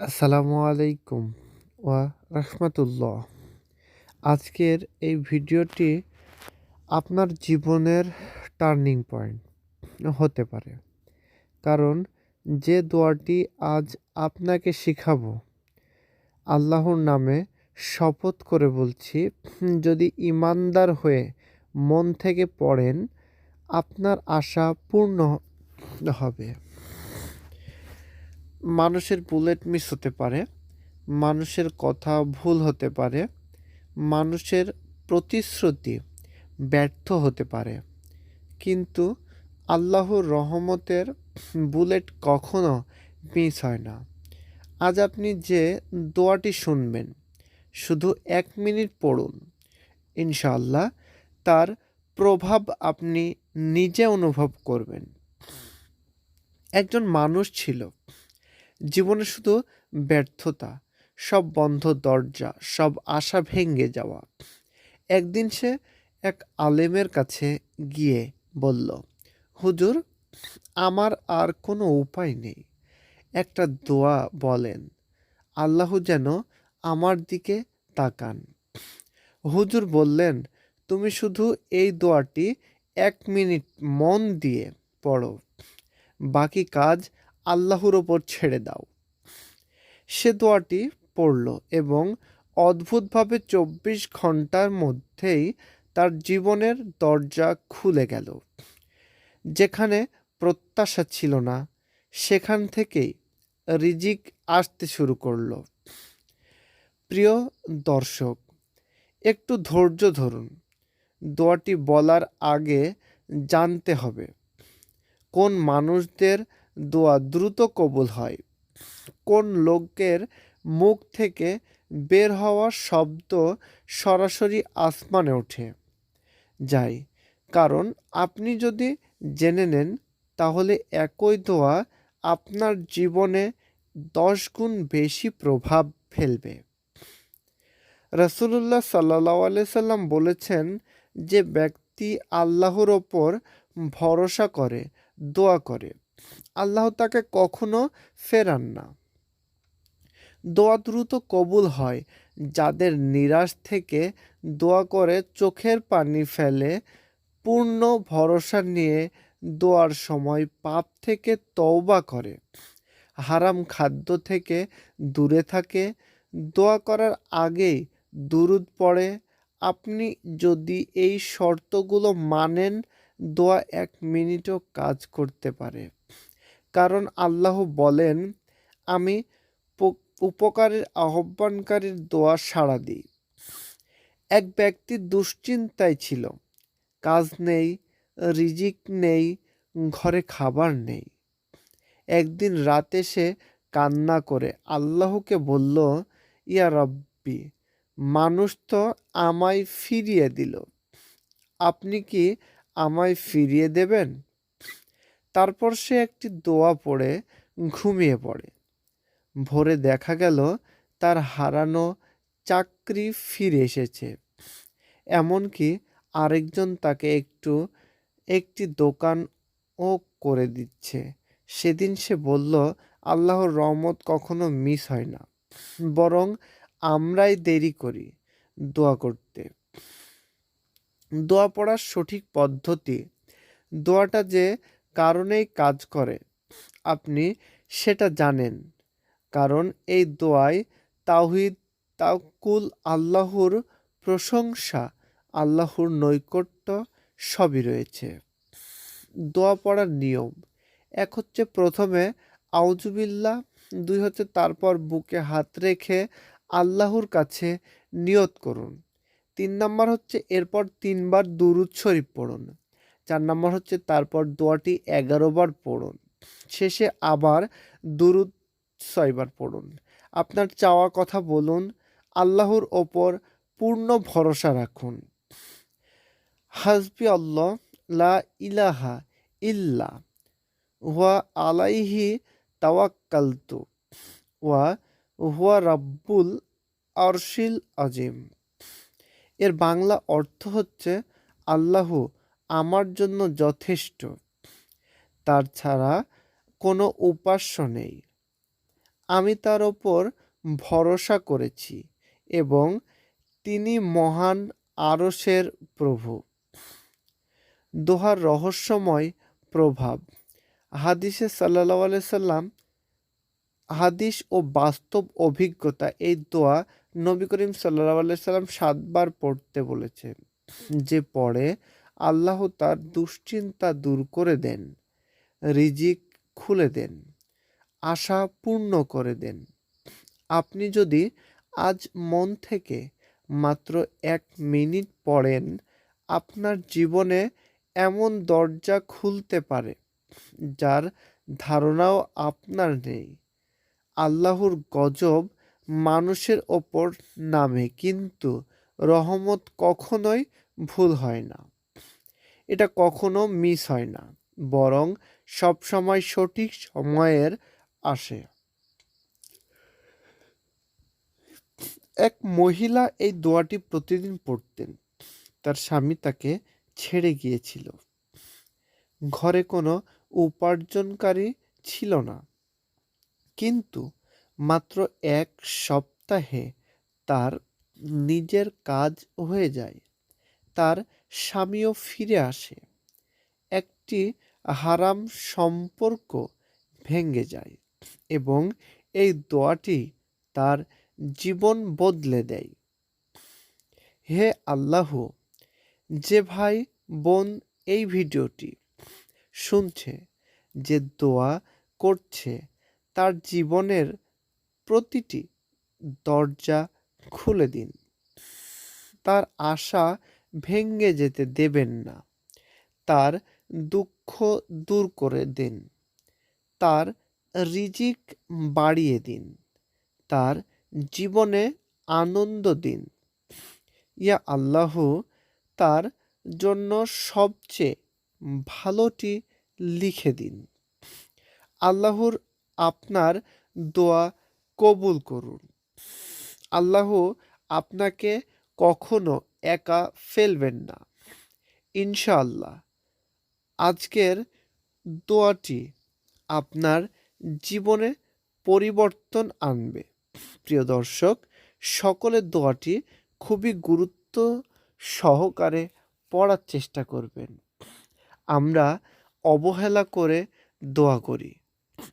আসসালামু আলাইকুম ওয়া রাহমাতুল্লাহ। আজকের এই ভিডিওটি আপনার জীবনের টার্নিং পয়েন্ট হতে পারে। কারণ যে দোয়াটি আজ আপনাকে শিখাবো, আল্লাহর নামে শপথ করে বলছি, যদি ঈমানদার হয়ে মন থেকে পড়েন, আপনার আশা পূর্ণ হবে। মানুষের বুলেট মিস হতে পারে, মানুষের কথা ভুল হতে পারে, মানুষের প্রতিশ্রুতি ব্যর্থ হতে পারে, কিন্তু আল্লাহর রহমতের বুলেট কখনো মিস হয় না। আজ আপনি যে দোয়াটি শুনবেন, শুধু 1 মিনিট পড়ুন। ইনশাআল্লাহ তার প্রভাব আপনি নিজে অনুভব করবেন। একজন মানুষ ছিল, জীবনে শুধু ব্যর্থতা, সব বন্ধ দরজা, সব আশা ভেঙে যাওয়া। একদিন সে এক আলেমের কাছে গিয়ে বলল, হুজুর, আমার আর কোনো উপায় নেই, একটা দোয়া বলেন, আল্লাহ যেন আমার দিকে তাকান। হুজুর বললেন, তুমি শুধু এই দোয়াটি 1 মিনিট মন দিয়ে পড়ো, বাকি কাজ আল্লাহর ওপর ছেড়ে দাও। সে দোয়াটি পড়ল এবং অদ্ভুতভাবে 24 ঘন্টার মধ্যেই তার জীবনের দরজা খুলে গেল। যেখানে প্রত্যাশা ছিল না, সেখান থেকেই রিজিক আসতে শুরু করল। প্রিয় দর্শক, একটু ধৈর্য ধরুন। দোয়াটি বলার আগে জানতে হবে কোন মানুষদের দোয়া দ্রুত কবুল হয়, কোন লোকের মুখ থেকে বের হওয়া শব্দ সরাসরি আসমানে ওঠে যায়। কারণ আপনি যদি জেনে নেন, তাহলে একই দোয়া আপনার জীবনে 10 গুণ বেশি প্রভাব ফেলবে। রাসূলুল্লাহ সাল্লাল্লাহু আলাইহি সাল্লাম বলেছেন, যে ব্যক্তি আল্লাহর ওপর ভরসা করে দোয়া করে, আল্লাহ তাকে কখনো ফেরান না। দোয়া দ্রুত কবুল হয় যাদের নিরাশ থেকে দোয়া করে চোখের পানি ফেলে, পূর্ণ ভরসা নিয়ে দোয়ার সময় পাপ থেকে তওবা করে, হারাম খাদ্য থেকে দূরে থাকে, দোয়া করার আগেই দুরূদ পড়ে। আপনি যদি এই শর্তগুলো মানেন, দোয়া 1 মিনিটও কাজ করতে পারে। কারণ আল্লাহ বলেন, আমি উপকারের আহ্বানকারীর দোয়া সাড়া দিই। এক ব্যক্তি দুশ্চিন্তায় ছিল, কাজ নেই, রিজিক নেই, ঘরে খাবার নেই। একদিন রাতে সে কান্না করে আল্লাহকে বলল, ইয়া রব্বি, মানুষ তো আমায় ফিরিয়ে দিল, আপনি কি আমায় ফিরিয়ে দেবেন? তারপর সে একটি দোয়া পড়ে ঘুমিয়ে পড়ে। ভোরে দেখা গেল তার হারানো চাকরি ফিরে এসেছে, এমনকি আরেকজন তাকে একটি দোকানও করে দিচ্ছে। সেদিন সে বলল, আল্লাহর রহমত কখনো মিস হয় না, বরং আমরাই দেরি করি দোয়া করতে। দোয়া পড়ার সঠিক পদ্ধতি, দোয়াটা যে কারণেই কাজ করে আপনি সেটা জানেন। কারণ এই দোয়ায় তাওহীদ, তাওয়াক্কুল, আল্লাহর প্রশংসা, আল্লাহর নৈকট্য সবই রয়েছে। দোয়া পড়ার নিয়ম, এক হচ্ছে প্রথমে আউযুবিল্লাহ, 2 হচ্ছে তারপর বুকে হাত রেখে আল্লাহর কাছে নিয়ত করুন, 3 নাম্বার হচ্ছে এরপর 3 বার দুরূদ শরীফ পড়ুন, 4 নাম্বার হচ্ছে তারপর দোয়াটি 11 বার পড়ুন, শেষে আবার দুরূদ 6 বার পড়ুন। আপনার চাওয়া কথা বলুন, আল্লাহর ওপর পূর্ণ ভরসা রাখুন। হাসবি আল্লাহ লা ইলাহা ইল্লা হুয়া আলাইহি তাওয়াক্কালতু ওয়া হুয়া রাব্বুল আরশিল আজিম। এর বাংলা অর্থ হচ্ছে, আল্লাহ আমার জন্য যথেষ্ট, তার ছাড়া কোনো উপাস্য নেই, আমি তার ওপর ভরসা করেছি এবং তিনি মহান আরশের প্রভু। দোহার রহস্যময় প্রভাব। হাদিসে সাল্লাল্লাহু আলাইহি সাল্লাম, হাদিস ও বাস্তব অভিজ্ঞতা, এই দোয়া নবী করিম সাল্লাল্লাহু আলাইহি সাল্লাম 7 বার পড়তে বলেছেন। যে পড়ে আল্লাহ তার দুশ্চিন্তা দূর করে দেন, রিজিক খুলে দেন, আশা পূর্ণ করে দেন। আপনি যদি আজ মন থেকে মাত্র 1 মিনিট পড়েন, আপনার জীবনে এমন দরজা খুলতে পারে যার ধারণাও আপনার নেই। আল্লাহর গজব মানুষের ওপর নামে, কিন্তু রহমত কখনোই ভুল হয় না। এটা কখনো মিস হয় না, বরং সবসময় সঠিক সময়ের আসে। এক মহিলা এই দোয়াটি প্রতিদিন পড়তেন। তার স্বামী তাকে ছেড়ে গিয়েছিল। ঘরে কোনো উপার্জনকারী ছিল না, কিন্তু মাত্র 1 সপ্তাহে তার নিজের কাজ হয়ে যায়। তার স্বামীও ফিরে আসে। একটি হারাম সম্পর্ক ভেঙে যায় এবং এই দোয়াটি তার জীবন বদলে দেয়। হে আল্লাহ, যে ভাই বোন এই ভিডিওটি শুনছে, যে দোয়া করছে, তার জীবনের প্রতিটি দরজা খুলে দিন। তার আশা ভেঙে যেতে দেবেন না। তার দুঃখ দূর করে দিন। তার রিজিক বাড়িয়ে দিন। তার জীবনে আনন্দ দিন। ইয়া আল্লাহ, তার জন্য সবচেয়ে ভালোটি লিখে দিন। আল্লাহর আপনার দোয়া কবুল করুন। আল্লাহ আপনাকে কখনো একা ফেলবেন না, ইনশাআল্লাহ। আজকের দোয়াটি আপনার জীবনে পরিবর্তন আনবে। প্রিয় দর্শক, সকলের দোয়াটি খুবই গুরুত্ব সহকারে পড়ার চেষ্টা করবেন। আমরা অবহেলা করে দোয়া করি,